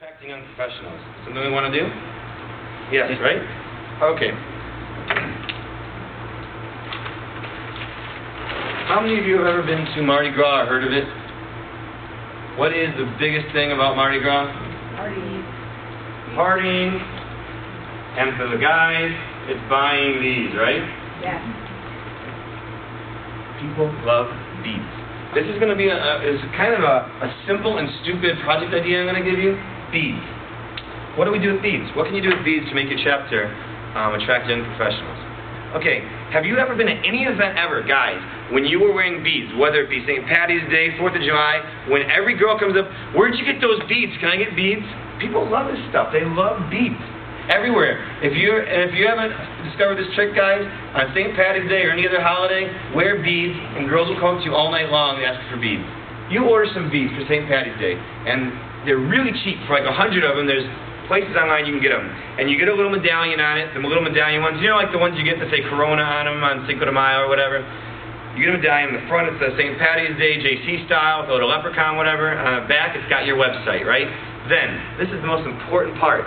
Attracting young professionals. Something we want to do? Yes, right? Okay. How many of you have ever been to Mardi Gras or heard of it? What is the biggest thing about Mardi Gras? Partying. And for the guys, it's buying these, right? Yeah. People love beads. This is going to be is kind of a simple and stupid project idea I'm going to give you. Beads. What do we do with beads? What can you do with beads to make your chapter attract young professionals? Okay, have you ever been at any event ever, guys, when you were wearing beads, whether it be St. Patty's Day, 4th of July, when every girl comes up, where'd you get those beads? Can I get beads? People love this stuff. They love beads. Everywhere. If you haven't discovered this trick, guys, on St. Patty's Day or any other holiday, wear beads, and girls will come up to you all night long and ask for beads. You order some beads for St. Patty's Day, and they're really cheap. For like 100 of them, there's places online you can get them. And you get a little medallion on it, the little medallion ones, you know, like the ones you get that say Corona on them on Cinco de Mayo or whatever. You get a medallion. In the front, it says St. Patty's Day, JC style, with a little leprechaun, whatever. On the back, it's got your website, right? Then, this is the most important part.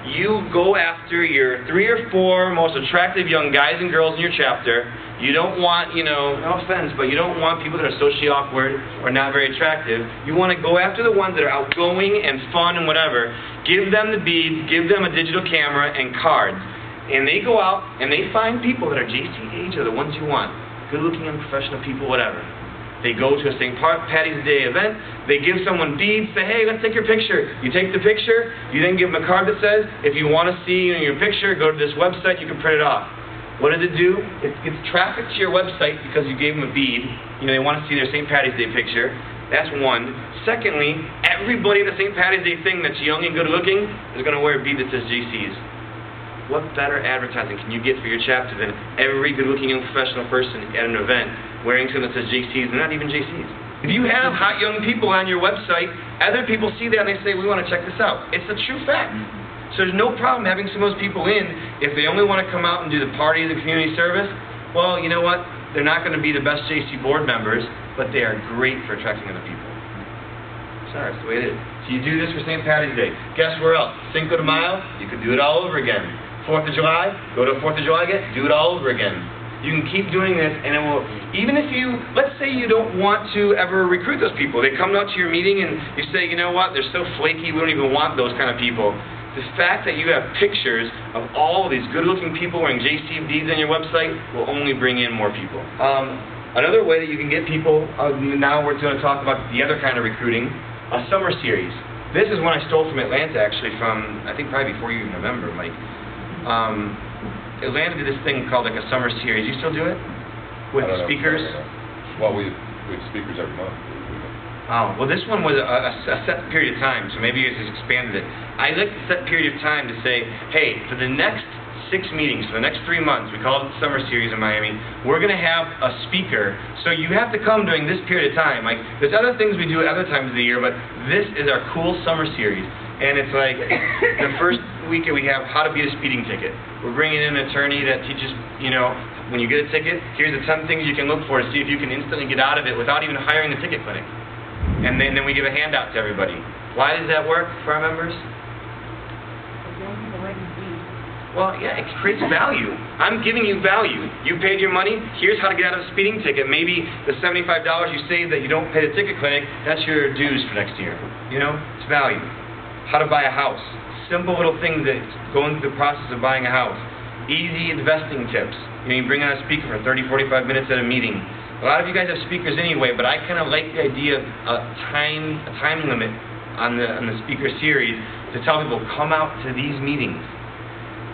You go after your 3 or 4 most attractive young guys and girls in your chapter. You don't want, you know, no offense, but you don't want people that are socially awkward or not very attractive. You want to go after the ones that are outgoing and fun and whatever. Give them the beads, give them a digital camera and cards. And they go out and they find people that are JC age or the ones you want. Good-looking and professional people, whatever. They go to a St. Patty's Day event, they give someone beads, say, hey, let's take your picture. You take the picture, you then give them a card that says, if you want to see your picture, go to this website, you can print it off. What does it do? It gets traffic to your website because you gave them a bead. You know, they want to see their St. Patty's Day picture. That's one. Secondly, everybody at the St. Patty's Day thing that's young and good-looking is going to wear a bead that says JC's. What better advertising can you get for your chapter than every good-looking young professional person at an event wearing something that says JC's and not even JC's? If you have hot young people on your website, other people see that and they say, we want to check this out. It's a true fact. So there's no problem having some of those people in if they only want to come out and do the party, the community service. Well, you know what? They're not going to be the best JC board members, but they are great for attracting other people. Sorry, that's the way it is. So you do this for St. Patty's Day. Guess where else? Cinco de Mayo, you could do it all over again. 4th of July, go to 4th of July again, do it all over again. You can keep doing this, and it will, even if you, let's say you don't want to ever recruit those people. They come out to your meeting and you say, you know what, they're so flaky, we don't even want those kind of people. The fact that you have pictures of all of these good-looking people wearing JC beads on your website will only bring in more people. Another way that you can get people, now we're going to talk about the other kind of recruiting, a summer series. This is one I stole from Atlanta, actually, from, I think probably before you even remember, Mike. Atlanta did this thing called like a summer series. You still do it? With speakers? Well, we have speakers every month. Oh, well this one was a set period of time, so maybe you just expanded it. I like the set period of time to say, hey, for the next 6 meetings, for the next 3 months, we call it the summer series in Miami, we're going to have a speaker, so you have to come during this period of time. Like, there's other things we do at other times of the year, but this is our cool summer series. And it's like, the first week we have how to beat a speeding ticket. We're bringing in an attorney that teaches, you know, when you get a ticket, here's the 10 things you can look for to see if you can instantly get out of it without even hiring a ticket clinic. And then we give a handout to everybody. Why does that work for our members? Well, yeah, it creates value. I'm giving you value. You paid your money, here's how to get out of a speeding ticket. Maybe the $75 you saved that you don't pay the ticket clinic, that's your dues for next year. You know, it's value. How to buy a house. Simple little things that go into the process of buying a house. Easy investing tips. You know, you bring on a speaker for 30, 45 minutes at a meeting. A lot of you guys have speakers anyway, but I kind of like the idea of a time limit on the speaker series to tell people, come out to these meetings.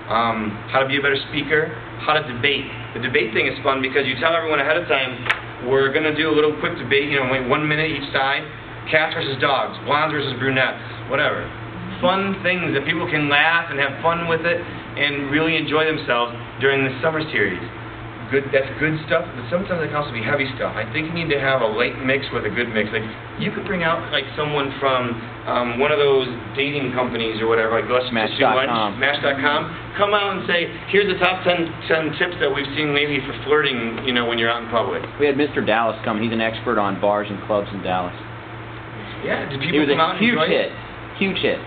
How to be a better speaker, how to debate. The debate thing is fun because you tell everyone ahead of time, we're going to do a little quick debate, you know, 1 minute each side, cats versus dogs, blondes versus brunettes, whatever. Fun things that people can laugh and have fun with it and really enjoy themselves during the summer series. That's good stuff, but sometimes it can also be heavy stuff. I think you need to have a light mix with a good mix. Like, you could bring out like someone from one of those dating companies or whatever, like Match.com. Match.com. Come out and say, here's the top 10 tips that we've seen lately for flirting, you know, when you're out in public. We had Mr. Dallas come. He's an expert on bars and clubs in Dallas. Yeah, did people come out and enjoy it? Huge hit.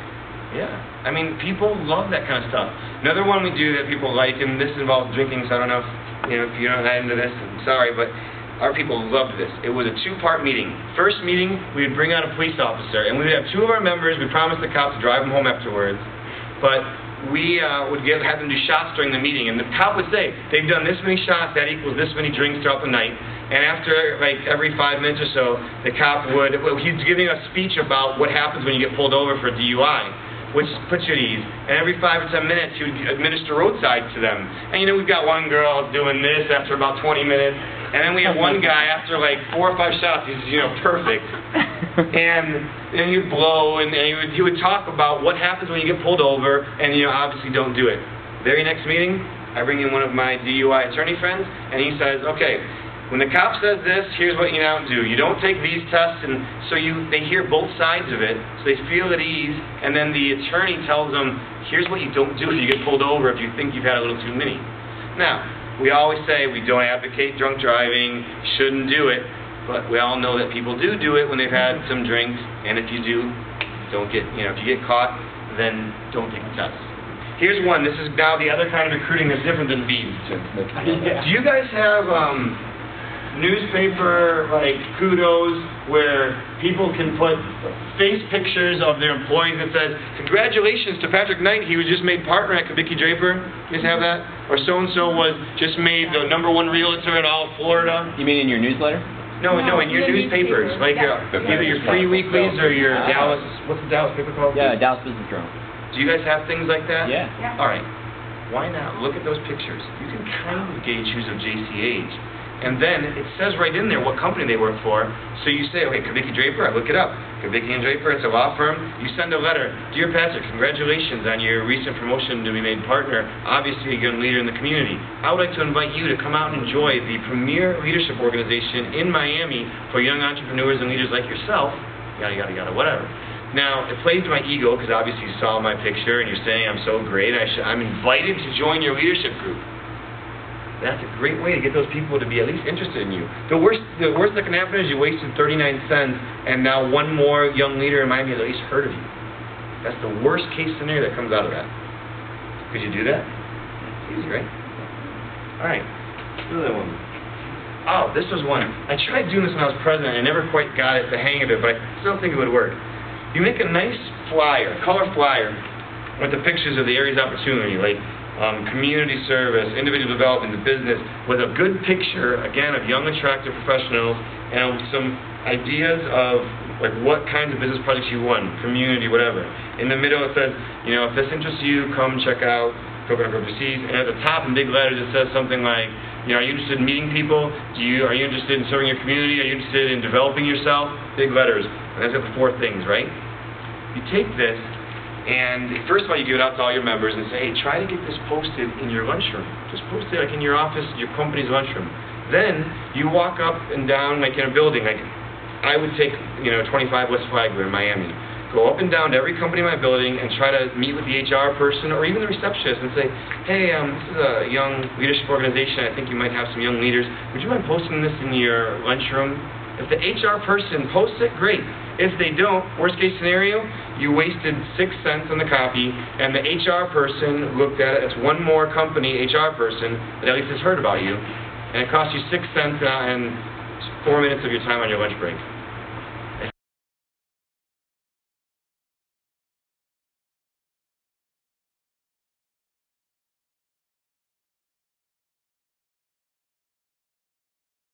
Yeah. I mean, people love that kind of stuff. Another one we do that people like, and this involves drinking, so I don't know if you're not into this, I'm sorry, but our people loved this. It was a two-part meeting. First meeting, we would bring out a police officer, and we would have two of our members. We promised the cops to drive them home afterwards, but we would have them do shots during the meeting, and the cop would say, they've done this many shots, that equals this many drinks throughout the night. And after, like, every 5 minutes or so, the cop would, he's giving a speech about what happens when you get pulled over for DUI, which puts you at ease. And every 5 or 10 minutes, he would administer roadside to them. And, we've got one girl doing this after about 20 minutes, and then we have one guy after, like, 4 or 5 shots, he's, perfect. And he would blow, and he would talk about what happens when you get pulled over, and, obviously don't do it. Very next meeting, I bring in one of my DUI attorney friends, and he says, okay, when the cop says this, here's what you now do. You don't take these tests, and so they hear both sides of it, so they feel at ease, and then the attorney tells them, here's what you don't do if you get pulled over if you think you've had a little too many. Now, we always say we don't advocate drunk driving, shouldn't do it, but we all know that people do it when they've had some drinks, and if you do, don't get, if you get caught, then don't take the test. Here's one. This is now the other kind of recruiting that's different than beads. Do you guys have newspaper, like, kudos, where people can put face pictures of their employees that says, congratulations to Patrick Knight, he was just made partner at Pt2. You guys have that? Or so-and-so was just made the #1 realtor in all of Florida. You mean in your newsletter? No, in your newspapers, like either your free weeklies or your Dallas, what's the Dallas paper called? Yeah, Dallas Business Journal. Do you guys have things like that? Yeah. All right. Why not look at those pictures? You can kind of gauge who's of JCH. And then it says right in there what company they work for. So you say, okay, Kvicki Draper, I look it up. Kvicki & Draper, it's a law firm. You send a letter. Dear Patrick, congratulations on your recent promotion to be made partner. Obviously a young leader in the community. I would like to invite you to come out and enjoy the premier leadership organization in Miami for young entrepreneurs and leaders like yourself. Yada, yada, yada, whatever. Now, it plays to my ego because obviously you saw my picture and you're saying I'm so great. I'm invited to join your leadership group. That's a great way to get those people to be at least interested in you. The worst that can happen is you wasted 39 cents and now one more young leader in Miami has at least heard of you. That's the worst case scenario that comes out of that. Could you do that? It's easy, right? Alright, another one. Oh, this was one. I tried doing this when I was president. I never quite got the hang of it, but I still think it would work. You make a nice flyer, color flyer, with the pictures of the area's opportunity, like community service, individual development, the business, with a good picture, again, of young, attractive professionals, and some ideas of like what kinds of business projects you want, community, whatever. In the middle it says, if this interests you, come check out Coconut Grove Overseas. And at the top in big letters it says something like, are you interested in meeting people? Are you interested in serving your community? Are you interested in developing yourself? Big letters. And that's got the 4 things, right? You take this, and first of all, you give it out to all your members and say, hey, try to get this posted in your lunchroom. Just post it like in your office, your company's lunchroom. Then you walk up and down like in a building. Like I would take, 25 West Flagler in Miami. Go up and down to every company in my building and try to meet with the HR person or even the receptionist and say, hey, this is a young leadership organization. I think you might have some young leaders. Would you mind posting this in your lunchroom? If the HR person posts it, great. If they don't, worst case scenario, you wasted 6 cents on the copy, and the HR person looked at it. It's one more company HR person that at least has heard about you, and it costs you 6 cents and 4 minutes of your time on your lunch break.